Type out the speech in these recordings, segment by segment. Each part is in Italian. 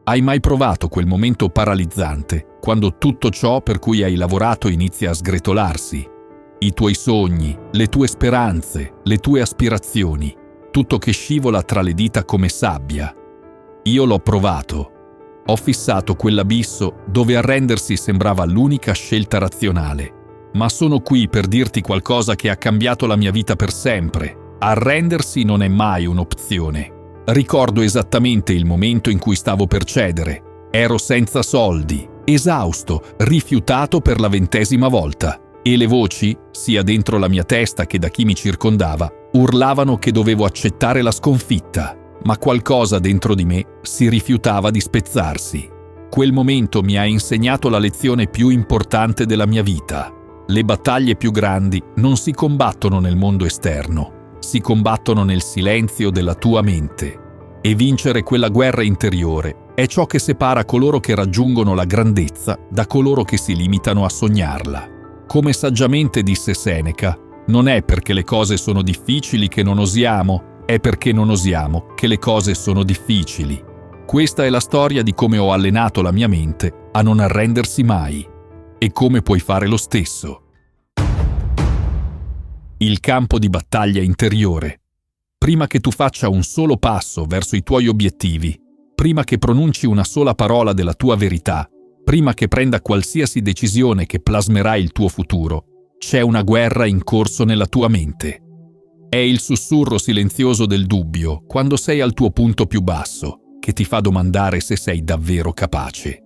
Hai mai provato quel momento paralizzante, quando tutto ciò per cui hai lavorato inizia a sgretolarsi? I tuoi sogni, le tue speranze, le tue aspirazioni, tutto che scivola tra le dita come sabbia. Io l'ho provato. Ho fissato quell'abisso dove arrendersi sembrava l'unica scelta razionale. Ma sono qui per dirti qualcosa che ha cambiato la mia vita per sempre. Arrendersi non è mai un'opzione. Ricordo esattamente il momento in cui stavo per cedere. Ero senza soldi, esausto, rifiutato per la 20ª volta. E le voci, sia dentro la mia testa che da chi mi circondava, urlavano che dovevo accettare la sconfitta. Ma qualcosa dentro di me si rifiutava di spezzarsi. Quel momento mi ha insegnato la lezione più importante della mia vita. Le battaglie più grandi non si combattono nel mondo esterno. Si combattono nel silenzio della tua mente. E vincere quella guerra interiore è ciò che separa coloro che raggiungono la grandezza da coloro che si limitano a sognarla. Come saggiamente disse Seneca, non è perché le cose sono difficili che non osiamo, è perché non osiamo che le cose sono difficili. Questa è la storia di come ho allenato la mia mente a non arrendersi mai. E come puoi fare lo stesso. Il campo di battaglia interiore. Prima che tu faccia un solo passo verso i tuoi obiettivi, prima che pronunci una sola parola della tua verità, prima che prenda qualsiasi decisione che plasmerà il tuo futuro, c'è una guerra in corso nella tua mente. È il sussurro silenzioso del dubbio, quando sei al tuo punto più basso, che ti fa domandare se sei davvero capace.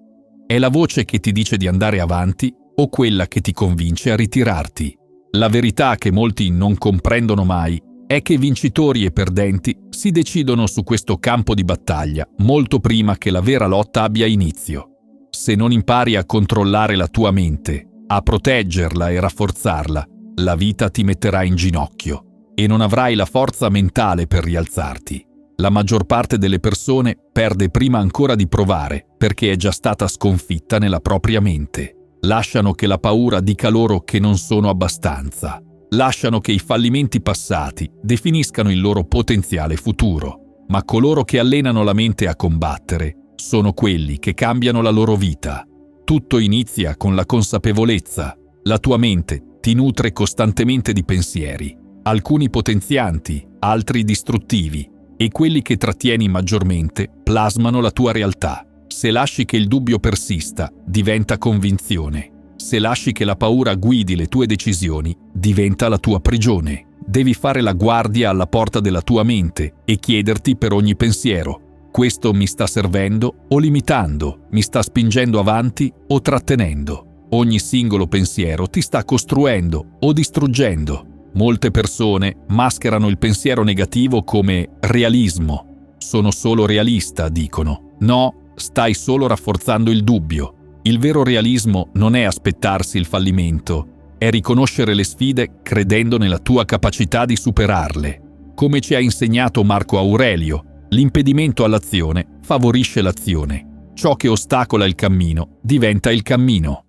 È la voce che ti dice di andare avanti o quella che ti convince a ritirarti. La verità che molti non comprendono mai è che vincitori e perdenti si decidono su questo campo di battaglia molto prima che la vera lotta abbia inizio. Se non impari a controllare la tua mente, a proteggerla e rafforzarla, la vita ti metterà in ginocchio e non avrai la forza mentale per rialzarti. La maggior parte delle persone perde prima ancora di provare perché è già stata sconfitta nella propria mente. Lasciano che la paura dica loro che non sono abbastanza. Lasciano che i fallimenti passati definiscano il loro potenziale futuro. Ma coloro che allenano la mente a combattere sono quelli che cambiano la loro vita. Tutto inizia con la consapevolezza. La tua mente ti nutre costantemente di pensieri, alcuni potenzianti, altri distruttivi, e quelli che trattieni maggiormente plasmano la tua realtà. Se lasci che il dubbio persista, diventa convinzione. Se lasci che la paura guidi le tue decisioni, diventa la tua prigione. Devi fare la guardia alla porta della tua mente e chiederti per ogni pensiero: questo mi sta servendo o limitando? Mi sta spingendo avanti o trattenendo? Ogni singolo pensiero ti sta costruendo o distruggendo. Molte persone mascherano il pensiero negativo come realismo. Sono solo realista, dicono. No, stai solo rafforzando il dubbio. Il vero realismo non è aspettarsi il fallimento, è riconoscere le sfide credendo nella tua capacità di superarle. Come ci ha insegnato Marco Aurelio, l'impedimento all'azione favorisce l'azione. Ciò che ostacola il cammino diventa il cammino.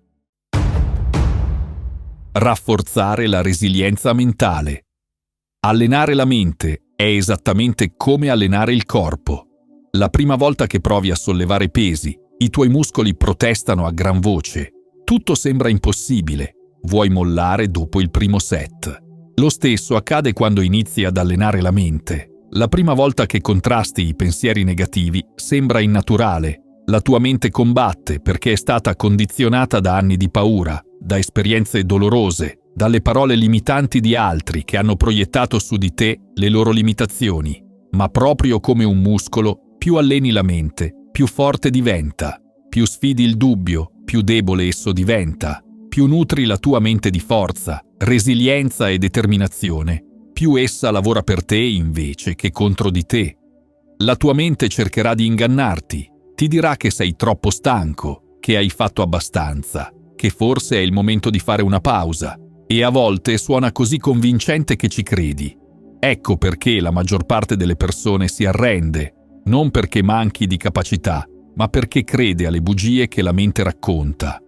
Rafforzare la resilienza mentale. Allenare la mente è esattamente come allenare il corpo. La prima volta che provi a sollevare pesi, i tuoi muscoli protestano a gran voce. Tutto sembra impossibile. Vuoi mollare dopo il primo set. Lo stesso accade quando inizi ad allenare la mente. La prima volta che contrasti i pensieri negativi sembra innaturale. La tua mente combatte perché è stata condizionata da anni di paura, da esperienze dolorose, dalle parole limitanti di altri che hanno proiettato su di te le loro limitazioni. Ma proprio come un muscolo, più alleni la mente, più forte diventa. Più sfidi il dubbio, più debole esso diventa. Più nutri la tua mente di forza, resilienza e determinazione, più essa lavora per te invece che contro di te. La tua mente cercherà di ingannarti. Ti dirà che sei troppo stanco, che hai fatto abbastanza, che forse è il momento di fare una pausa, e a volte suona così convincente che ci credi. Ecco perché la maggior parte delle persone si arrende, non perché manchi di capacità, ma perché crede alle bugie che la mente racconta.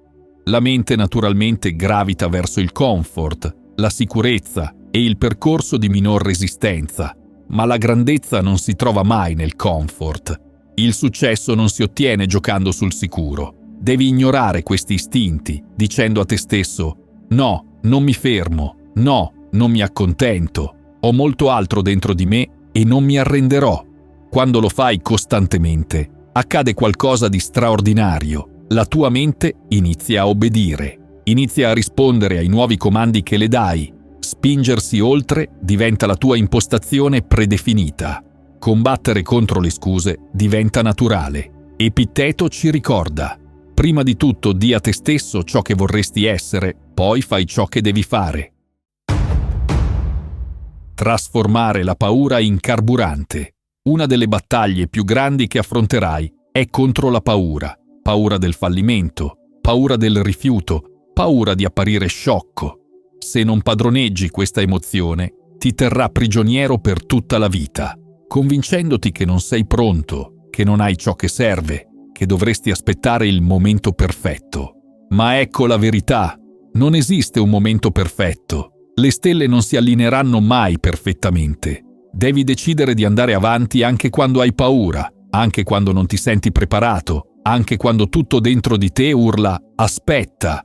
La mente naturalmente gravita verso il comfort, la sicurezza e il percorso di minor resistenza, ma la grandezza non si trova mai nel comfort. Il successo non si ottiene giocando sul sicuro. Devi ignorare questi istinti, dicendo a te stesso: no, non mi fermo, no, non mi accontento, ho molto altro dentro di me e non mi arrenderò. Quando lo fai costantemente, accade qualcosa di straordinario. La tua mente inizia a obbedire, inizia a rispondere ai nuovi comandi che le dai. Spingersi oltre diventa la tua impostazione predefinita. Combattere contro le scuse diventa naturale. Epitteto ci ricorda: prima di tutto di a te stesso ciò che vorresti essere, poi fai ciò che devi fare. Trasformare la paura in carburante. Una delle battaglie più grandi che affronterai è contro la paura. Paura del fallimento, paura del rifiuto, paura di apparire sciocco. Se non padroneggi questa emozione, ti terrà prigioniero per tutta la vita, convincendoti che non sei pronto, che non hai ciò che serve, che dovresti aspettare il momento perfetto. Ma ecco la verità: non esiste un momento perfetto. Le stelle non si allineeranno mai perfettamente. Devi decidere di andare avanti anche quando hai paura, anche quando non ti senti preparato, anche quando tutto dentro di te urla «aspetta».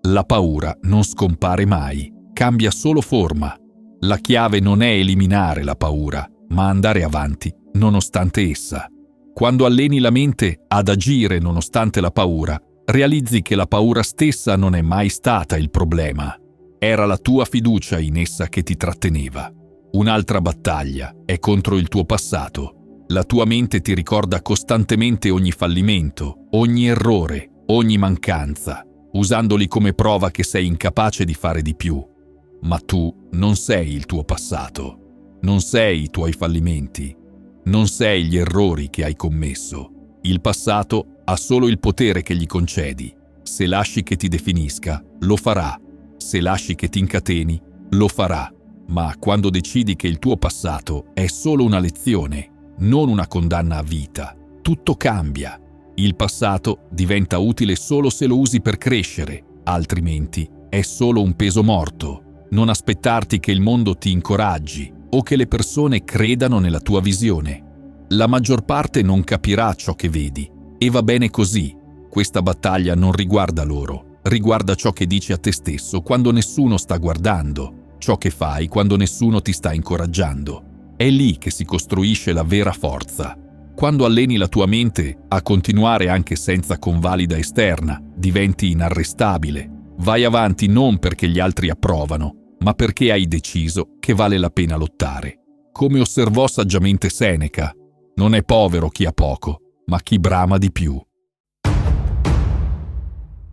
La paura non scompare mai, cambia solo forma. La chiave non è eliminare la paura, ma andare avanti nonostante essa. Quando alleni la mente ad agire nonostante la paura, realizzi che la paura stessa non è mai stata il problema. Era la tua fiducia in essa che ti tratteneva. Un'altra battaglia è contro il tuo passato. La tua mente ti ricorda costantemente ogni fallimento, ogni errore, ogni mancanza, usandoli come prova che sei incapace di fare di più. Ma tu non sei il tuo passato, non sei i tuoi fallimenti, non sei gli errori che hai commesso. Il passato ha solo il potere che gli concedi. Se lasci che ti definisca, lo farà. Se lasci che ti incateni, lo farà. Ma quando decidi che il tuo passato è solo una lezione, non una condanna a vita, tutto cambia. Il passato diventa utile solo se lo usi per crescere, altrimenti è solo un peso morto. Non aspettarti che il mondo ti incoraggi o che le persone credano nella tua visione. La maggior parte non capirà ciò che vedi, e va bene così. Questa battaglia non riguarda loro, riguarda ciò che dici a te stesso quando nessuno sta guardando, ciò che fai quando nessuno ti sta incoraggiando. È lì che si costruisce la vera forza. Quando alleni la tua mente a continuare anche senza convalida esterna, diventi inarrestabile. Vai avanti non perché gli altri approvano, ma perché hai deciso che vale la pena lottare. Come osservò saggiamente Seneca: non è povero chi ha poco, ma chi brama di più.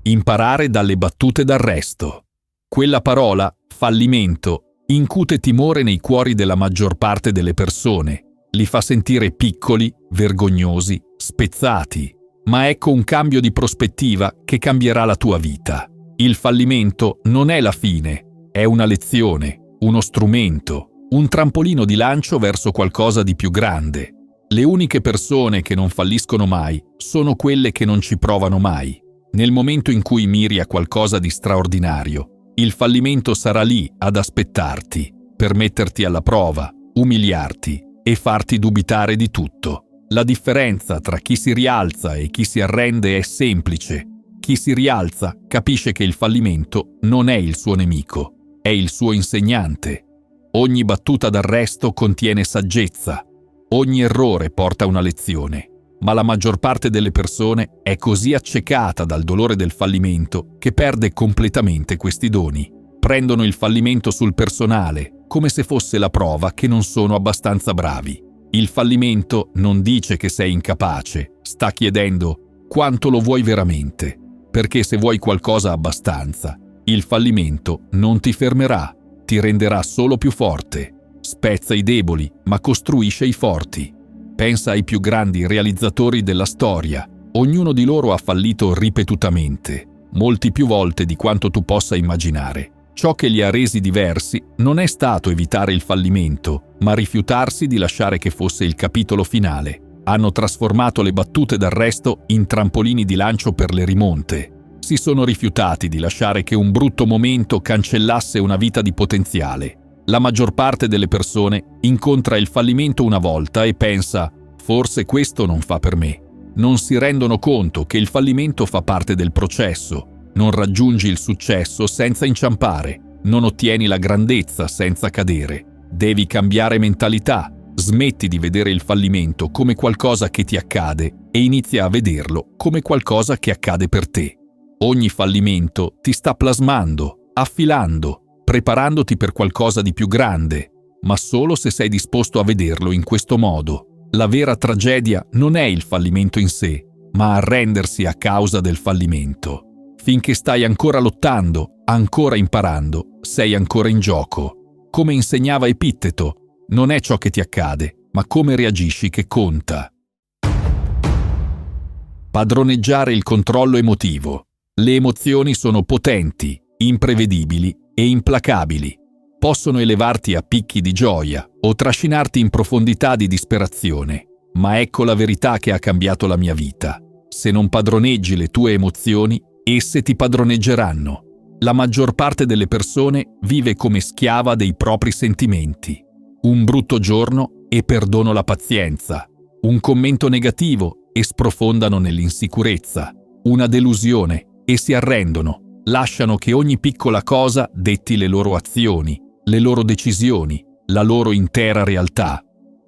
Imparare dalle battute d'arresto. Quella parola, fallimento, incute timore nei cuori della maggior parte delle persone. Li fa sentire piccoli, vergognosi, spezzati. Ma ecco un cambio di prospettiva che cambierà la tua vita. Il fallimento non è la fine, è una lezione, uno strumento, un trampolino di lancio verso qualcosa di più grande. Le uniche persone che non falliscono mai sono quelle che non ci provano mai. Nel momento in cui miri a qualcosa di straordinario, il fallimento sarà lì ad aspettarti, per metterti alla prova, umiliarti e farti dubitare di tutto. La differenza tra chi si rialza e chi si arrende è semplice. Chi si rialza capisce che il fallimento non è il suo nemico, è il suo insegnante. Ogni battuta d'arresto contiene saggezza. Ogni errore porta una lezione. Ma la maggior parte delle persone è così accecata dal dolore del fallimento che perde completamente questi doni. Prendono il fallimento sul personale, come se fosse la prova che non sono abbastanza bravi. Il fallimento non dice che sei incapace, sta chiedendo quanto lo vuoi veramente. Perché se vuoi qualcosa abbastanza, il fallimento non ti fermerà, ti renderà solo più forte. Spezza i deboli, ma costruisce i forti. Pensa ai più grandi realizzatori della storia. Ognuno di loro ha fallito ripetutamente, molti più volte di quanto tu possa immaginare. Ciò che li ha resi diversi non è stato evitare il fallimento, ma rifiutarsi di lasciare che fosse il capitolo finale. Hanno trasformato le battute d'arresto in trampolini di lancio per le rimonte. Si sono rifiutati di lasciare che un brutto momento cancellasse una vita di potenziale. La maggior parte delle persone incontra il fallimento una volta e pensa: Forse questo non fa per me. Non si rendono conto che il fallimento fa parte del processo. Non raggiungi il successo senza inciampare. Non ottieni la grandezza senza cadere. Devi cambiare mentalità. Smetti di vedere il fallimento come qualcosa che ti accade e inizia a vederlo come qualcosa che accade per te. Ogni fallimento ti sta plasmando, affilando, preparandoti per qualcosa di più grande, ma solo se sei disposto a vederlo in questo modo. La vera tragedia non è il fallimento in sé, ma arrendersi a causa del fallimento. Finché stai ancora lottando, ancora imparando, sei ancora in gioco. Come insegnava Epitteto, non è ciò che ti accade, ma come reagisci che conta. Padroneggiare il controllo emotivo. Le emozioni sono potenti, imprevedibili e implacabili. Possono elevarti a picchi di gioia o trascinarti in profondità di disperazione. Ma ecco la verità che ha cambiato la mia vita. Se non padroneggi le tue emozioni, esse ti padroneggeranno. La maggior parte delle persone vive come schiava dei propri sentimenti. Un brutto giorno e perdono la pazienza. Un commento negativo e sprofondano nell'insicurezza. Una delusione e si arrendono. Lasciano che ogni piccola cosa detti le loro azioni, le loro decisioni, la loro intera realtà.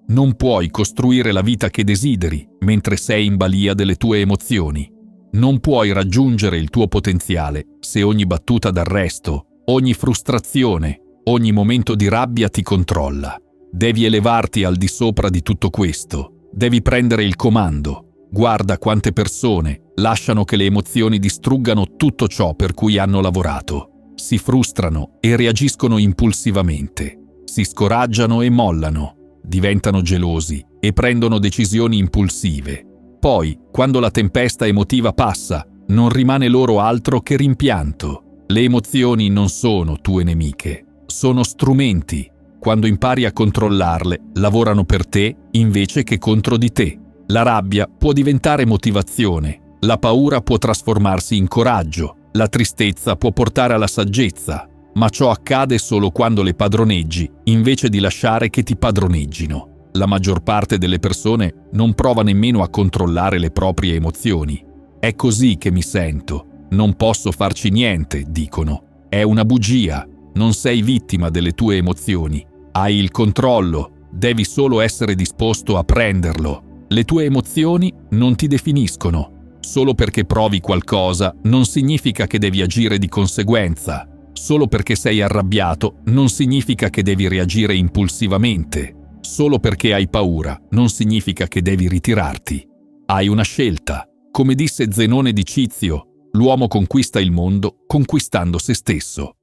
Non puoi costruire la vita che desideri mentre sei in balia delle tue emozioni. Non puoi raggiungere il tuo potenziale se ogni battuta d'arresto, ogni frustrazione, ogni momento di rabbia ti controlla. Devi elevarti al di sopra di tutto questo. Devi prendere il comando. Guarda quante persone lasciano che le emozioni distruggano tutto ciò per cui hanno lavorato. Si frustrano e reagiscono impulsivamente. Si scoraggiano e mollano. Diventano gelosi e prendono decisioni impulsive. Poi, quando la tempesta emotiva passa, non rimane loro altro che rimpianto. Le emozioni non sono tue nemiche, sono strumenti. Quando impari a controllarle, lavorano per te invece che contro di te. La rabbia può diventare motivazione, la paura può trasformarsi in coraggio, la tristezza può portare alla saggezza, ma ciò accade solo quando le padroneggi invece di lasciare che ti padroneggino. La maggior parte delle persone non prova nemmeno a controllare le proprie emozioni. È così che mi sento, non posso farci niente, dicono. È una bugia, non sei vittima delle tue emozioni. Hai il controllo, devi solo essere disposto a prenderlo. Le tue emozioni non ti definiscono. Solo perché provi qualcosa non significa che devi agire di conseguenza. Solo perché sei arrabbiato non significa che devi reagire impulsivamente. Solo perché hai paura non significa che devi ritirarti. Hai una scelta. Come disse Zenone di Cizio, l'uomo conquista il mondo conquistando se stesso.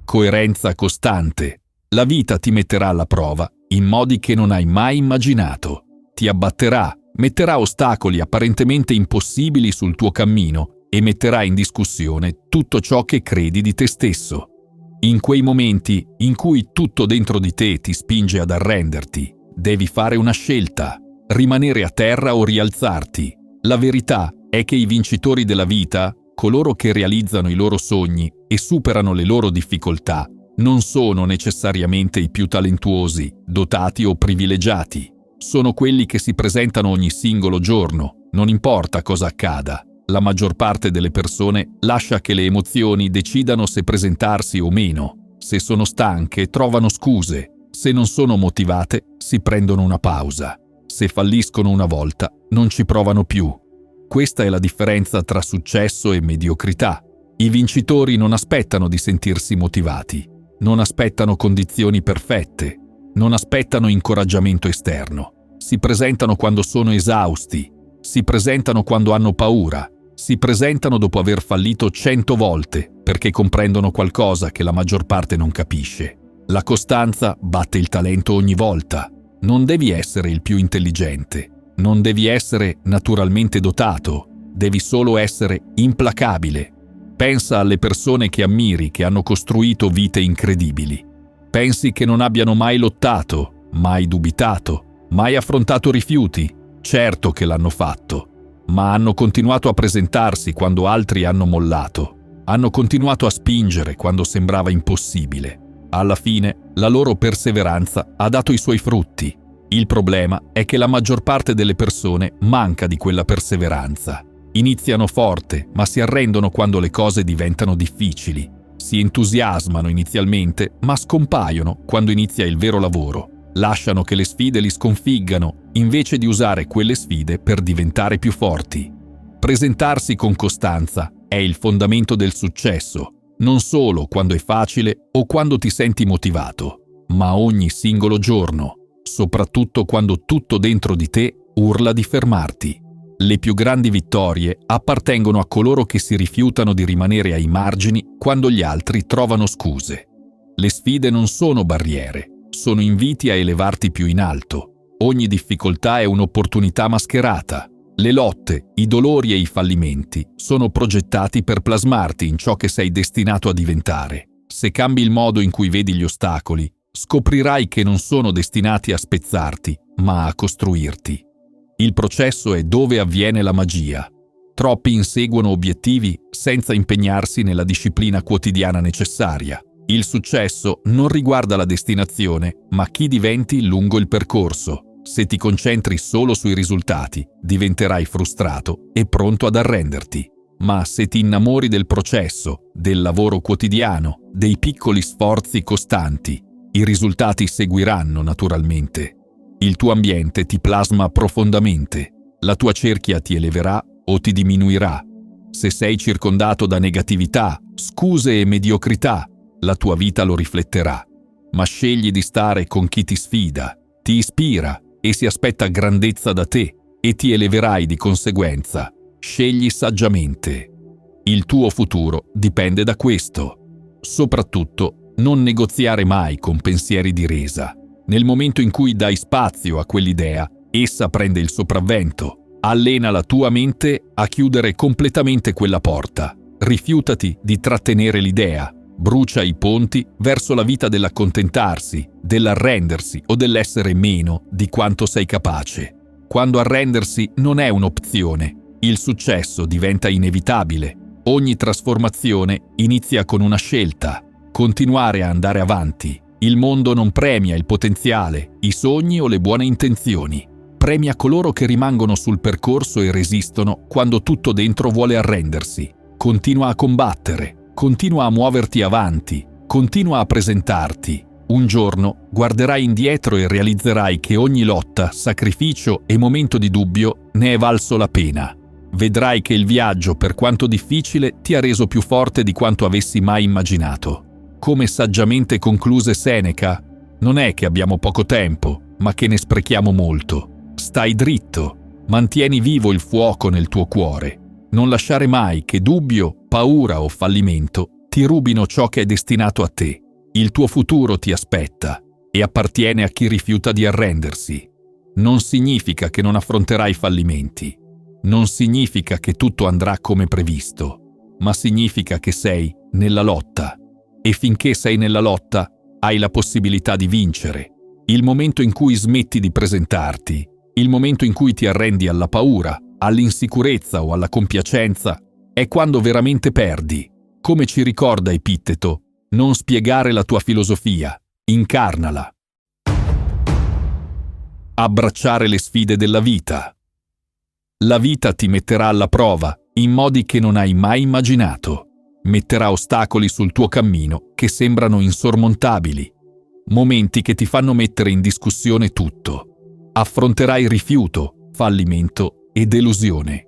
Coerenza costante. La vita ti metterà alla prova in modi che non hai mai immaginato. Ti abbatterà, metterà ostacoli apparentemente impossibili sul tuo cammino e metterà in discussione tutto ciò che credi di te stesso. In quei momenti in cui tutto dentro di te ti spinge ad arrenderti, devi fare una scelta, rimanere a terra o rialzarti. La verità è che i vincitori della vita, coloro che realizzano i loro sogni e superano le loro difficoltà, non sono necessariamente i più talentuosi, dotati o privilegiati. Sono quelli che si presentano ogni singolo giorno, non importa cosa accada. La maggior parte delle persone lascia che le emozioni decidano se presentarsi o meno. Se sono stanche, trovano scuse. Se non sono motivate, si prendono una pausa. Se falliscono una volta, non ci provano più. Questa è la differenza tra successo e mediocrità. I vincitori non aspettano di sentirsi motivati. Non aspettano condizioni perfette. Non aspettano incoraggiamento esterno. Si presentano quando sono esausti. Si presentano quando hanno paura. Si presentano dopo aver fallito 100 volte perché comprendono qualcosa che la maggior parte non capisce. La costanza batte il talento ogni volta. Non devi essere il più intelligente. Non devi essere naturalmente dotato. Devi solo essere implacabile. Pensa alle persone che ammiri che hanno costruito vite incredibili. Pensi che non abbiano mai lottato, mai dubitato, mai affrontato rifiuti? Certo che l'hanno fatto. Ma hanno continuato a presentarsi quando altri hanno mollato. Hanno continuato a spingere quando sembrava impossibile. Alla fine, la loro perseveranza ha dato i suoi frutti. Il problema è che la maggior parte delle persone manca di quella perseveranza. Iniziano forte, ma si arrendono quando le cose diventano difficili. Si entusiasmano inizialmente, ma scompaiono quando inizia il vero lavoro. Lasciano che le sfide li sconfiggano, invece di usare quelle sfide per diventare più forti. Presentarsi con costanza è il fondamento del successo, non solo quando è facile o quando ti senti motivato, ma ogni singolo giorno, soprattutto quando tutto dentro di te urla di fermarti. Le più grandi vittorie appartengono a coloro che si rifiutano di rimanere ai margini quando gli altri trovano scuse. Le sfide non sono barriere, sono inviti a elevarti più in alto. Ogni difficoltà è un'opportunità mascherata. Le lotte, i dolori e i fallimenti sono progettati per plasmarti in ciò che sei destinato a diventare. Se cambi il modo in cui vedi gli ostacoli, scoprirai che non sono destinati a spezzarti, ma a costruirti. Il processo è dove avviene la magia. Troppi inseguono obiettivi senza impegnarsi nella disciplina quotidiana necessaria. Il successo non riguarda la destinazione, ma chi diventi lungo il percorso. Se ti concentri solo sui risultati, diventerai frustrato e pronto ad arrenderti. Ma se ti innamori del processo, del lavoro quotidiano, dei piccoli sforzi costanti, i risultati seguiranno naturalmente. Il tuo ambiente ti plasma profondamente. La tua cerchia ti eleverà o ti diminuirà. Se sei circondato da negatività, scuse e mediocrità, la tua vita lo rifletterà. Ma scegli di stare con chi ti sfida, ti ispira e si aspetta grandezza da te e ti eleverai di conseguenza. Scegli saggiamente. Il tuo futuro dipende da questo. Soprattutto, non negoziare mai con pensieri di resa. Nel momento in cui dai spazio a quell'idea, essa prende il sopravvento. Allena la tua mente a chiudere completamente quella porta. Rifiutati di trattenere l'idea. Brucia i ponti verso la vita dell'accontentarsi, dell'arrendersi o dell'essere meno di quanto sei capace. Quando arrendersi non è un'opzione, il successo diventa inevitabile. Ogni trasformazione inizia con una scelta: continuare a andare avanti. Il mondo non premia il potenziale, i sogni o le buone intenzioni. Premia coloro che rimangono sul percorso e resistono quando tutto dentro vuole arrendersi. Continua a combattere, continua a muoverti avanti, continua a presentarti. Un giorno guarderai indietro e realizzerai che ogni lotta, sacrificio e momento di dubbio ne è valso la pena. Vedrai che il viaggio, per quanto difficile, ti ha reso più forte di quanto avessi mai immaginato. Come saggiamente concluse Seneca, non è che abbiamo poco tempo, ma che ne sprechiamo molto. Stai dritto, mantieni vivo il fuoco nel tuo cuore. Non lasciare mai che dubbio, paura o fallimento ti rubino ciò che è destinato a te. Il tuo futuro ti aspetta e appartiene a chi rifiuta di arrendersi. Non significa che non affronterai fallimenti. Non significa che tutto andrà come previsto, ma significa che sei nella lotta. E finché sei nella lotta, hai la possibilità di vincere. Il momento in cui smetti di presentarti, il momento in cui ti arrendi alla paura, all'insicurezza o alla compiacenza, è quando veramente perdi. Come ci ricorda Epitteto, non spiegare la tua filosofia, incarnala. Abbracciare le sfide della vita. La vita ti metterà alla prova in modi che non hai mai immaginato. Metterà ostacoli sul tuo cammino che sembrano insormontabili, momenti che ti fanno mettere in discussione tutto. Affronterai rifiuto, fallimento e delusione.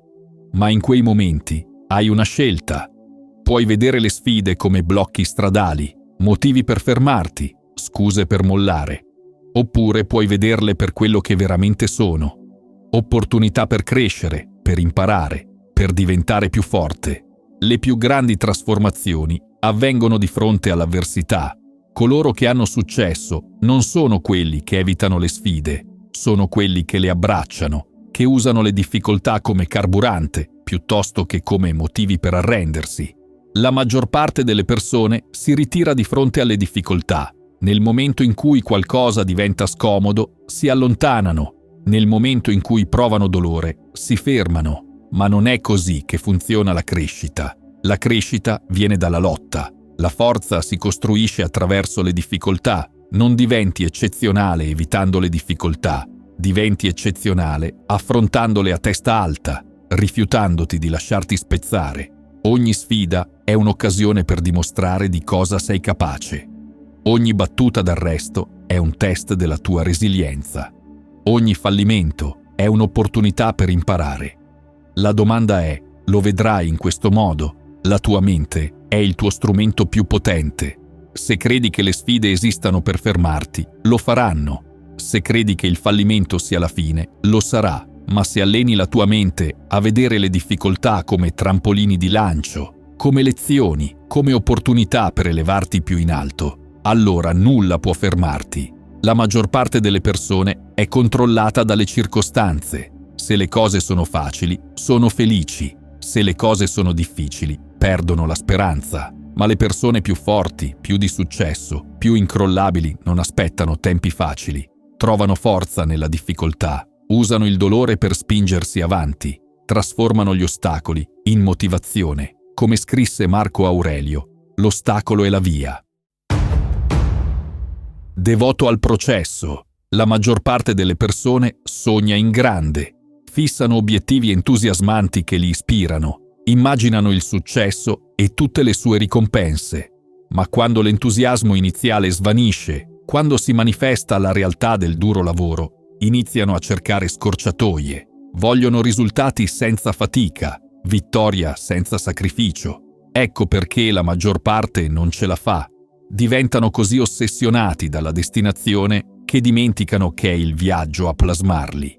Ma in quei momenti hai una scelta. Puoi vedere le sfide come blocchi stradali, motivi per fermarti, scuse per mollare. Oppure puoi vederle per quello che veramente sono. Opportunità per crescere, per imparare, per diventare più forte. Le più grandi trasformazioni avvengono di fronte all'avversità. Coloro che hanno successo non sono quelli che evitano le sfide, sono quelli che le abbracciano, che usano le difficoltà come carburante piuttosto che come motivi per arrendersi. La maggior parte delle persone si ritira di fronte alle difficoltà. Nel momento in cui qualcosa diventa scomodo, si allontanano. Nel momento in cui provano dolore, si fermano. Ma non è così che funziona la crescita. La crescita viene dalla lotta. La forza si costruisce attraverso le difficoltà. Non diventi eccezionale evitando le difficoltà. Diventi eccezionale affrontandole a testa alta, rifiutandoti di lasciarti spezzare. Ogni sfida è un'occasione per dimostrare di cosa sei capace. Ogni battuta d'arresto è un test della tua resilienza. Ogni fallimento è un'opportunità per imparare. La domanda è: lo vedrai in questo modo? La tua mente è il tuo strumento più potente. Se credi che le sfide esistano per fermarti, lo faranno. Se credi che il fallimento sia la fine, lo sarà. Ma se alleni la tua mente a vedere le difficoltà come trampolini di lancio, come lezioni, come opportunità per elevarti più in alto, allora nulla può fermarti. La maggior parte delle persone è controllata dalle circostanze. Se le cose sono facili, sono felici. Se le cose sono difficili, perdono la speranza. Ma le persone più forti, più di successo, più incrollabili non aspettano tempi facili. Trovano forza nella difficoltà, usano il dolore per spingersi avanti, trasformano gli ostacoli in motivazione. Come scrisse Marco Aurelio, l'ostacolo è la via. Devoto al processo. La maggior parte delle persone sogna in grande, fissano obiettivi entusiasmanti che li ispirano, immaginano il successo e tutte le sue ricompense. Ma quando l'entusiasmo iniziale svanisce, quando si manifesta la realtà del duro lavoro, iniziano a cercare scorciatoie. Vogliono risultati senza fatica, vittoria senza sacrificio. Ecco perché la maggior parte non ce la fa. Diventano così ossessionati dalla destinazione che dimenticano che è il viaggio a plasmarli.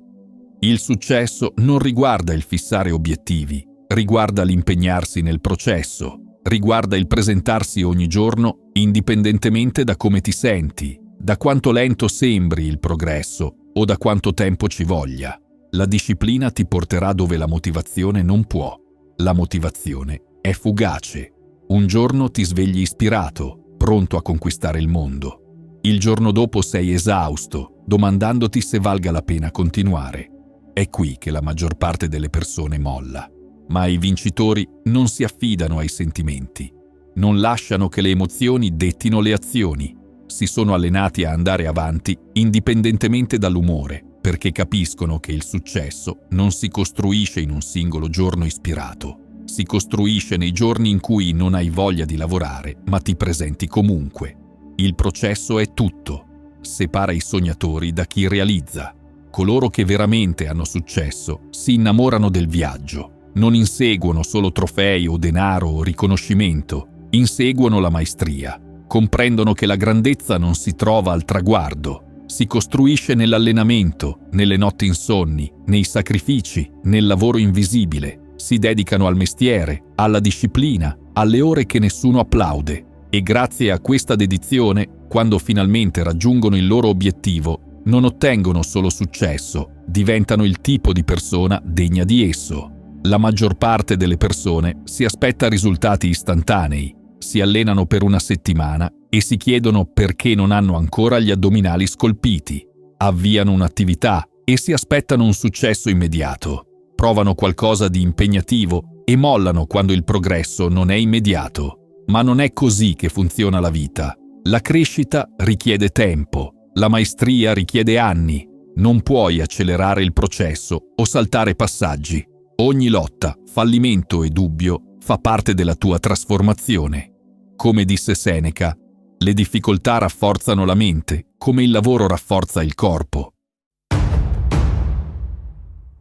Il successo non riguarda il fissare obiettivi, riguarda l'impegnarsi nel processo, riguarda il presentarsi ogni giorno indipendentemente da come ti senti, da quanto lento sembri il progresso o da quanto tempo ci voglia. La disciplina ti porterà dove la motivazione non può. La motivazione è fugace. Un giorno ti svegli ispirato, pronto a conquistare il mondo. Il giorno dopo sei esausto, domandandoti se valga la pena continuare. È qui che la maggior parte delle persone molla. Ma i vincitori non si affidano ai sentimenti. Non lasciano che le emozioni dettino le azioni. Si sono allenati a andare avanti indipendentemente dall'umore, perché capiscono che il successo non si costruisce in un singolo giorno ispirato. Si costruisce nei giorni in cui non hai voglia di lavorare, ma ti presenti comunque. Il processo è tutto. Separa i sognatori da chi realizza. Coloro che veramente hanno successo si innamorano del viaggio. Non inseguono solo trofei o denaro o riconoscimento. Inseguono la maestria. Comprendono che la grandezza non si trova al traguardo. Si costruisce nell'allenamento, nelle notti insonni, nei sacrifici, nel lavoro invisibile. Si dedicano al mestiere, alla disciplina, alle ore che nessuno applaude. E grazie a questa dedizione, quando finalmente raggiungono il loro obiettivo, non ottengono solo successo, diventano il tipo di persona degna di esso. La maggior parte delle persone si aspetta risultati istantanei, si allenano per una settimana e si chiedono perché non hanno ancora gli addominali scolpiti. Avviano un'attività e si aspettano un successo immediato. Provano qualcosa di impegnativo e mollano quando il progresso non è immediato. Ma non è così che funziona la vita. La crescita richiede tempo, la maestria richiede anni. Non puoi accelerare il processo o saltare passaggi. Ogni lotta, fallimento e dubbio fa parte della tua trasformazione. Come disse Seneca, le difficoltà rafforzano la mente, come il lavoro rafforza il corpo.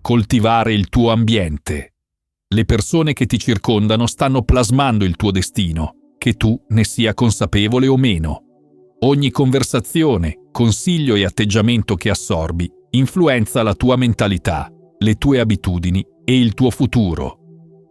Coltivare il tuo ambiente. Le persone che ti circondano stanno plasmando il tuo destino, che tu ne sia consapevole o meno. Ogni conversazione, consiglio e atteggiamento che assorbi influenza la tua mentalità, le tue abitudini e il tuo futuro.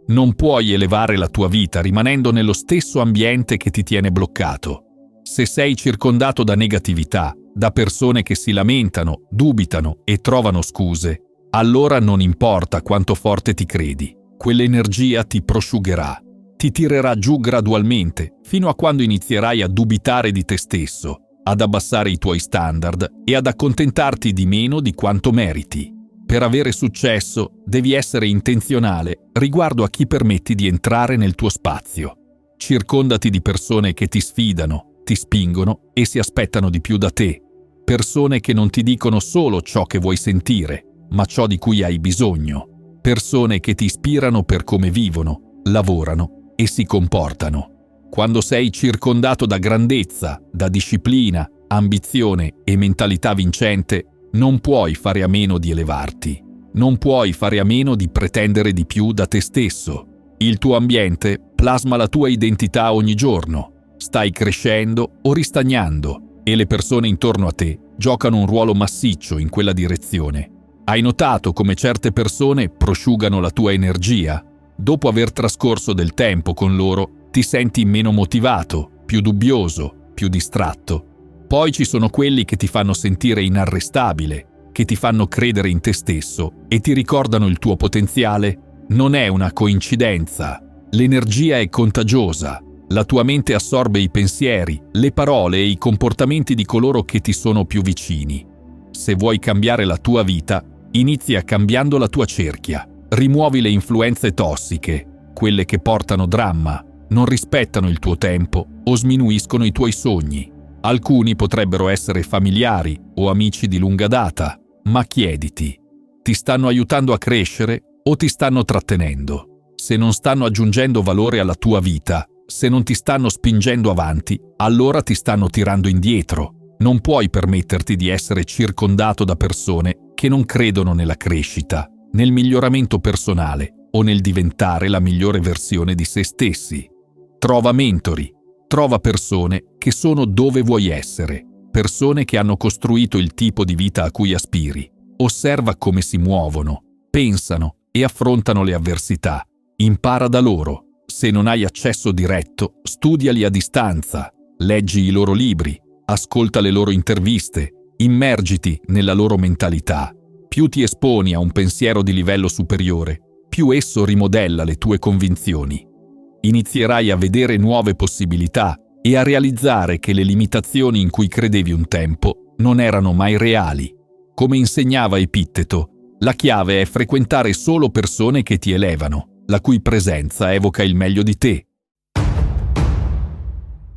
Non puoi elevare la tua vita rimanendo nello stesso ambiente che ti tiene bloccato. Se sei circondato da negatività, da persone che si lamentano, dubitano e trovano scuse, allora non importa quanto forte ti credi, quell'energia ti prosciugherà, ti tirerà giù gradualmente fino a quando inizierai a dubitare di te stesso, ad abbassare i tuoi standard e ad accontentarti di meno di quanto meriti. Per avere successo devi essere intenzionale riguardo a chi permetti di entrare nel tuo spazio. Circondati di persone che ti sfidano, ti spingono e si aspettano di più da te. persone che non ti dicono solo ciò che vuoi sentire, ma ciò di cui hai bisogno, persone che ti ispirano per come vivono, lavorano e si comportano. Quando sei circondato da grandezza, da disciplina, ambizione e mentalità vincente, non puoi fare a meno di elevarti. Non puoi fare a meno di pretendere di più da te stesso. Il tuo ambiente plasma la tua identità ogni giorno. Stai crescendo o ristagnando e le persone intorno a te giocano un ruolo massiccio in quella direzione. Hai notato come certe persone prosciugano la tua energia? Dopo aver trascorso del tempo con loro, ti senti meno motivato, più dubbioso, più distratto. Poi ci sono quelli che ti fanno sentire inarrestabile, che ti fanno credere in te stesso e ti ricordano il tuo potenziale. Non è una coincidenza. L'energia è contagiosa. La tua mente assorbe i pensieri, le parole e i comportamenti di coloro che ti sono più vicini. Se vuoi cambiare la tua vita, inizia cambiando la tua cerchia. Rimuovi le influenze tossiche, quelle che portano dramma, non rispettano il tuo tempo o sminuiscono i tuoi sogni. Alcuni potrebbero essere familiari o amici di lunga data, ma chiediti: ti stanno aiutando a crescere o ti stanno trattenendo? Se non stanno aggiungendo valore alla tua vita, se non ti stanno spingendo avanti, allora ti stanno tirando indietro. Non puoi permetterti di essere circondato da persone che non credono nella crescita, nel miglioramento personale o nel diventare la migliore versione di se stessi. Trova mentori, trova persone che sono dove vuoi essere, persone che hanno costruito il tipo di vita a cui aspiri. Osserva come si muovono, pensano e affrontano le avversità. Impara da loro. Se non hai accesso diretto, studiali a distanza, leggi i loro libri, ascolta le loro interviste, immergiti nella loro mentalità. Più ti esponi a un pensiero di livello superiore, più esso rimodella le tue convinzioni. Inizierai a vedere nuove possibilità e a realizzare che le limitazioni in cui credevi un tempo non erano mai reali. Come insegnava Epitteto, la chiave è frequentare solo persone che ti elevano, la cui presenza evoca il meglio di te.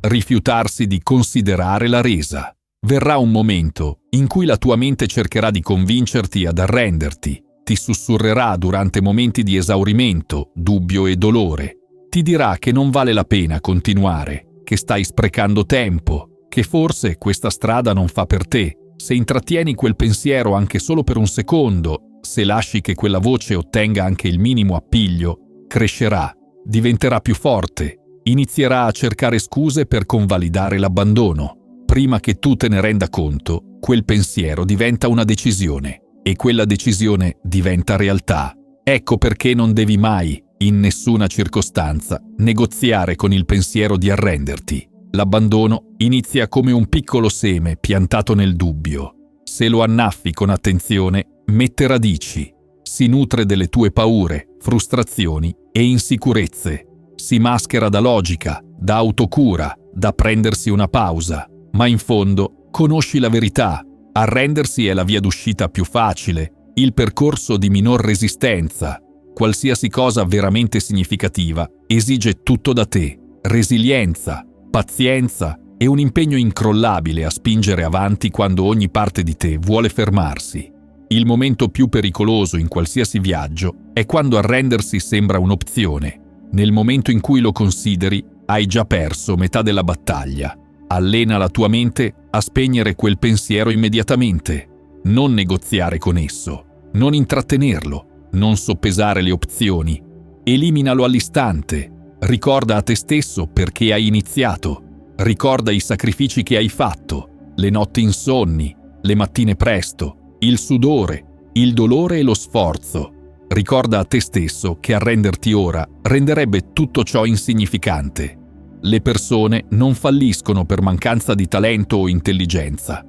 Rifiutarsi di considerare la resa. Verrà un momento in cui la tua mente cercherà di convincerti ad arrenderti, ti sussurrerà durante momenti di esaurimento, dubbio e dolore. Ti dirà che non vale la pena continuare, che stai sprecando tempo, che forse questa strada non fa per te. Se intrattieni quel pensiero anche solo per un secondo, se lasci che quella voce ottenga anche il minimo appiglio, crescerà, diventerà più forte, inizierà a cercare scuse per convalidare l'abbandono. Prima che tu te ne renda conto, quel pensiero diventa una decisione e quella decisione diventa realtà. Ecco perché non devi mai, in nessuna circostanza, negoziare con il pensiero di arrenderti. L'abbandono inizia come un piccolo seme piantato nel dubbio. Se lo annaffi con attenzione, mette radici. Si nutre delle tue paure, frustrazioni e insicurezze. Si maschera da logica, da autocura, da prendersi una pausa. Ma in fondo, conosci la verità. Arrendersi è la via d'uscita più facile, il percorso di minor resistenza. Qualsiasi cosa veramente significativa esige tutto da te: resilienza, pazienza e un impegno incrollabile a spingere avanti quando ogni parte di te vuole fermarsi. Il momento più pericoloso in qualsiasi viaggio è quando arrendersi sembra un'opzione. Nel momento in cui lo consideri, hai già perso metà della battaglia. Allena la tua mente a spegnere quel pensiero immediatamente. Non negoziare con esso, non intrattenerlo, non soppesare le opzioni. Eliminalo all'istante. Ricorda a te stesso perché hai iniziato. Ricorda i sacrifici che hai fatto, le notti insonni, le mattine presto, il sudore, il dolore e lo sforzo. Ricorda a te stesso che arrenderti ora renderebbe tutto ciò insignificante. Le persone non falliscono per mancanza di talento o intelligenza.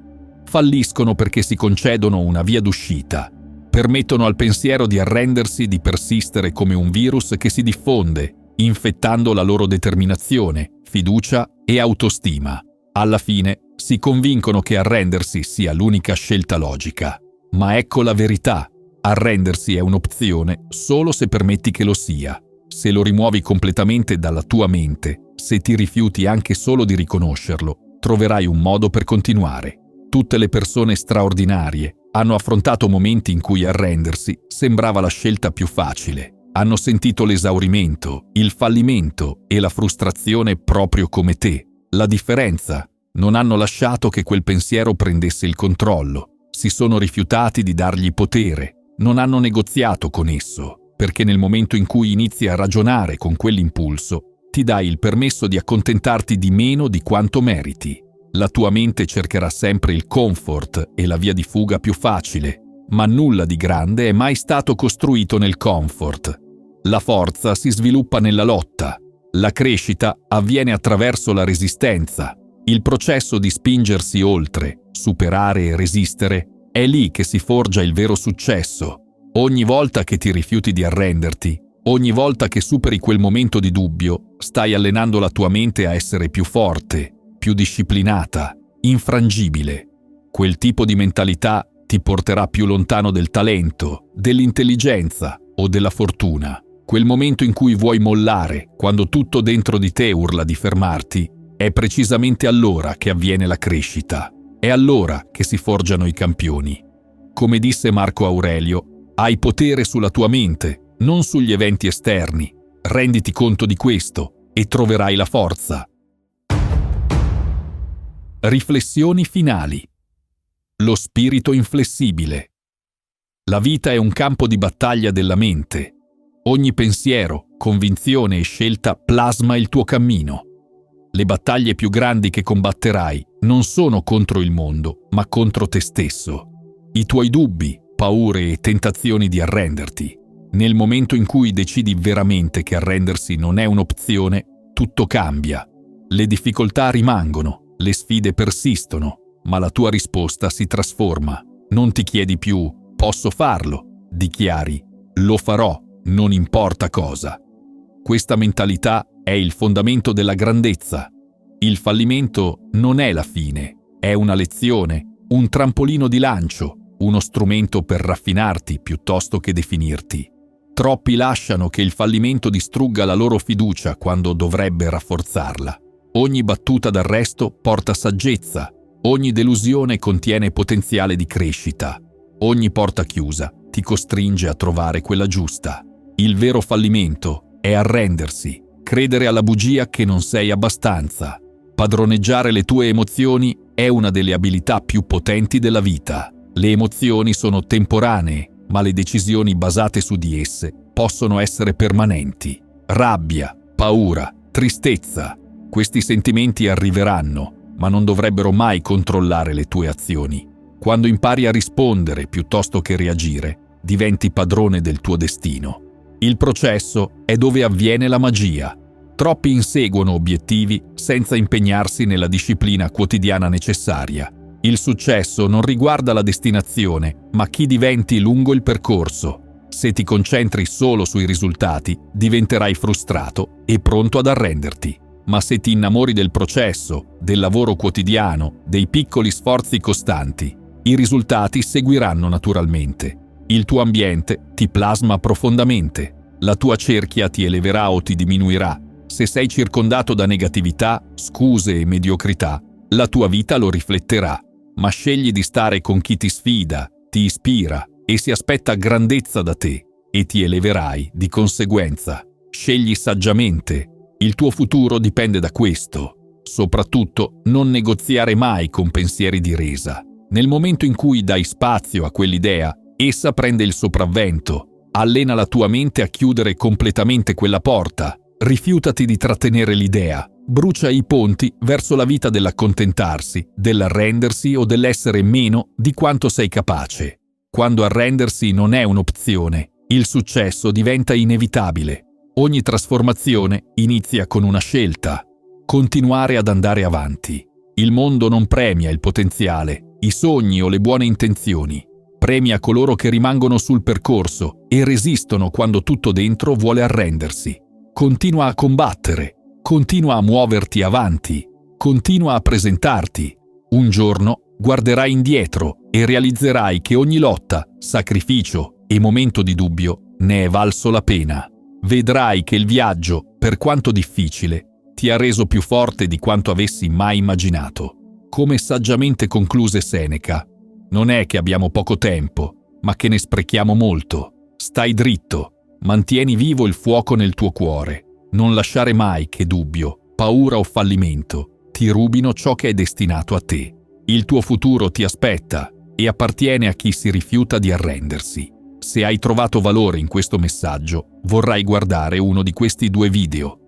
Falliscono perché si concedono una via d'uscita. Permettono al pensiero di arrendersi di persistere come un virus che si diffonde, infettando la loro determinazione, fiducia e autostima. Alla fine si convincono che arrendersi sia l'unica scelta logica. Ma ecco la verità: arrendersi è un'opzione solo se permetti che lo sia. Se lo rimuovi completamente dalla tua mente, se ti rifiuti anche solo di riconoscerlo, troverai un modo per continuare. Tutte le persone straordinarie hanno affrontato momenti in cui arrendersi sembrava la scelta più facile. Hanno sentito l'esaurimento, il fallimento e la frustrazione proprio come te. La differenza: non hanno lasciato che quel pensiero prendesse il controllo. Si sono rifiutati di dargli potere. Non hanno negoziato con esso, perché nel momento in cui inizi a ragionare con quell'impulso, ti dai il permesso di accontentarti di meno di quanto meriti. La tua mente cercherà sempre il comfort e la via di fuga più facile, ma nulla di grande è mai stato costruito nel comfort. La forza si sviluppa nella lotta. La crescita avviene attraverso la resistenza. Il processo di spingersi oltre, superare e resistere, è lì che si forgia il vero successo. Ogni volta che ti rifiuti di arrenderti, ogni volta che superi quel momento di dubbio, stai allenando la tua mente a essere più forte, più disciplinata, infrangibile. Quel tipo di mentalità ti porterà più lontano del talento, dell'intelligenza o della fortuna. Quel momento in cui vuoi mollare, quando tutto dentro di te urla di fermarti, è precisamente allora che avviene la crescita. È allora che si forgiano i campioni. Come disse Marco Aurelio, hai potere sulla tua mente, non sugli eventi esterni. Renditi conto di questo e troverai la forza. Riflessioni finali. Lo spirito inflessibile. La vita è un campo di battaglia della mente. Ogni pensiero, convinzione e scelta plasma il tuo cammino. Le battaglie più grandi che combatterai non sono contro il mondo, ma contro te stesso. I tuoi dubbi, paure e tentazioni di arrenderti. Nel momento in cui decidi veramente che arrendersi non è un'opzione, tutto cambia. Le difficoltà rimangono, le sfide persistono, ma la tua risposta si trasforma. Non ti chiedi più «posso farlo», dichiari «lo farò». Non importa cosa. Questa mentalità è il fondamento della grandezza. Il fallimento non è la fine, è una lezione, un trampolino di lancio, uno strumento per raffinarti piuttosto che definirti. Troppi lasciano che il fallimento distrugga la loro fiducia quando dovrebbe rafforzarla. Ogni battuta d'arresto porta saggezza, ogni delusione contiene potenziale di crescita, ogni porta chiusa ti costringe a trovare quella giusta. Il vero fallimento è arrendersi, credere alla bugia che non sei abbastanza. Padroneggiare le tue emozioni è una delle abilità più potenti della vita. Le emozioni sono temporanee, ma le decisioni basate su di esse possono essere permanenti. Rabbia, paura, tristezza. Questi sentimenti arriveranno, ma non dovrebbero mai controllare le tue azioni. Quando impari a rispondere piuttosto che reagire, diventi padrone del tuo destino. Il processo è dove avviene la magia. Troppi inseguono obiettivi senza impegnarsi nella disciplina quotidiana necessaria. Il successo non riguarda la destinazione, ma chi diventi lungo il percorso. Se ti concentri solo sui risultati, diventerai frustrato e pronto ad arrenderti. Ma se ti innamori del processo, del lavoro quotidiano, dei piccoli sforzi costanti, i risultati seguiranno naturalmente. Il tuo ambiente ti plasma profondamente. La tua cerchia ti eleverà o ti diminuirà. Se sei circondato da negatività, scuse e mediocrità, la tua vita lo rifletterà. Ma scegli di stare con chi ti sfida, ti ispira e si aspetta grandezza da te, e ti eleverai di conseguenza. Scegli saggiamente. Il tuo futuro dipende da questo. Soprattutto, non negoziare mai con pensieri di resa. Nel momento in cui dai spazio a quell'idea, essa prende il sopravvento. Allena la tua mente a chiudere completamente quella porta. Rifiutati di trattenere l'idea. Brucia i ponti verso la vita dell'accontentarsi, dell'arrendersi o dell'essere meno di quanto sei capace. Quando arrendersi non è un'opzione, il successo diventa inevitabile. Ogni trasformazione inizia con una scelta. Continuare ad andare avanti. Il mondo non premia il potenziale, i sogni o le buone intenzioni. Premia coloro che rimangono sul percorso e resistono quando tutto dentro vuole arrendersi. Continua a combattere, continua a muoverti avanti, continua a presentarti. Un giorno guarderai indietro e realizzerai che ogni lotta, sacrificio e momento di dubbio ne è valso la pena. Vedrai che il viaggio, per quanto difficile, ti ha reso più forte di quanto avessi mai immaginato. Come saggiamente concluse Seneca, non è che abbiamo poco tempo, ma che ne sprechiamo molto. Stai dritto, mantieni vivo il fuoco nel tuo cuore. Non lasciare mai che dubbio, paura o fallimento ti rubino ciò che è destinato a te. Il tuo futuro ti aspetta e appartiene a chi si rifiuta di arrendersi. Se hai trovato valore in questo messaggio, vorrai guardare uno di questi 2 video.